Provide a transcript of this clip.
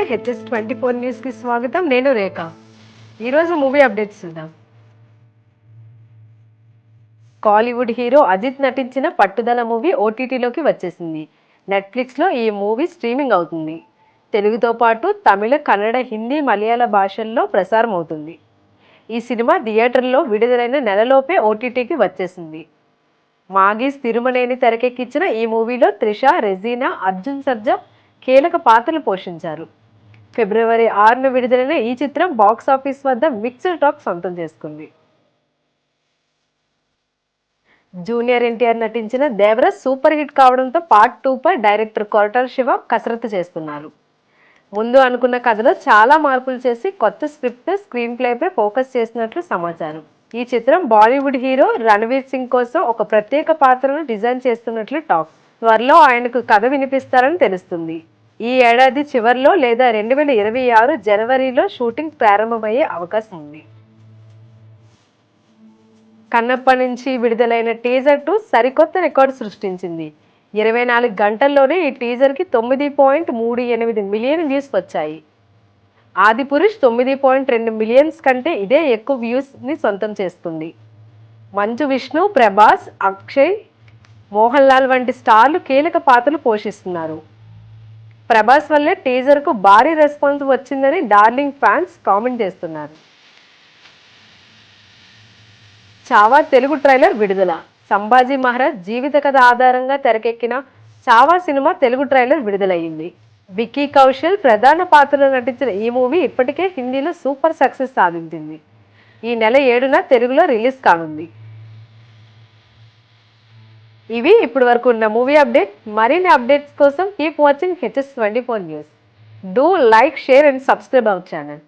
HS24 న్యూస్కి స్వాగతం. నేను రేఖ. ఈరోజు మూవీ అప్డేట్స్ చూద్దాం. కాలీవుడ్ హీరో అజిత్ నటించిన పట్టుదల మూవీ ఓటీటీలోకి వచ్చేసింది. నెట్ఫ్లిక్స్లో ఈ మూవీ స్ట్రీమింగ్ అవుతుంది. తెలుగుతో పాటు తమిళ, కన్నడ, హిందీ, మలయాళ భాషల్లో ప్రసారం అవుతుంది. ఈ సినిమా థియేటర్లో విడుదలైన నెలలోపే ఓటీటీకి వచ్చేసింది. మాగీస్ తిరుమనేని తెరకెక్కించిన ఈ మూవీలో త్రిష, రెజీనా, అర్జున్ సర్జా కీలక పాత్రలు పోషించారు. ఫిబ్రవరి 6న విడుదలైన ఈ చిత్రం బాక్సాఫీస్ వద్ద మిక్స్డ్ టాక్ సొంతం చేసుకుంది. జూనియర్ ఎన్టీఆర్ నటించిన దేవరస్ సూపర్ హిట్ కావడంతో పార్ట్ 2పై డైరెక్టర్ కొరటాల శివ కసరత్తు చేస్తున్నారు. ముందు అనుకున్న కథలో చాలా మార్పులు చేసి కొత్త స్క్రిప్ట్, స్క్రీన్ ప్లేపై ఫోకస్ చేసినట్లు సమాచారం. ఈ చిత్రం బాలీవుడ్ హీరో రణవీర్ సింగ్ కోసం ఒక ప్రత్యేక పాత్రను డిజైన్ చేస్తున్నట్లు టాక్. త్వరలో ఆయనకు కథ వినిపిస్తారని తెలుస్తుంది. ఈ ఏడాది చివరిలో లేదా 2026 జనవరిలో షూటింగ్ ప్రారంభమయ్యే అవకాశం ఉంది. కన్నప్ప నుంచి విడుదలైన టీజర్ 2 సరికొత్త రికార్డు సృష్టించింది. 24 గంటల్లోనే ఈ టీజర్కి 9.38 మిలియన్ వ్యూస్ వచ్చాయి. ఆదిపురుష్ 9.2 మిలియన్స్ కంటే ఇదే ఎక్కువ వ్యూస్ని సొంతం చేసుకుంది. మంచు విష్ణు, ప్రభాస్, అక్షయ్, మోహన్ లాల్ వంటి స్టార్లు కీలక పాత్రలు పోషిస్తున్నారు. ప్రభాస్ వల్లే టీజర్కు భారీ రెస్పాన్స్ వచ్చిందని డార్లింగ్ ఫ్యాన్స్ కామెంట్ చేస్తున్నారు. చావా తెలుగు ట్రైలర్ విడుదల. సంభాజీ మహారాజ్ జీవిత కథ ఆధారంగా తెరకెక్కిన చావా సినిమా తెలుగు ట్రైలర్ విడుదలయ్యింది. విక్కీ కౌశల్ ప్రధాన పాత్రలో నటించిన ఈ మూవీ ఇప్పటికే హిందీలో సూపర్ సక్సెస్ సాధించింది. ఈ నెల 7న తెలుగులో రిలీజ్ కానుంది. ఇవి ఇప్పటి వరకు ఉన్న మూవీ అప్డేట్. మరిన్ని అప్డేట్స్ కోసం keep watching HS24 news. Do like, share and subscribe our channel.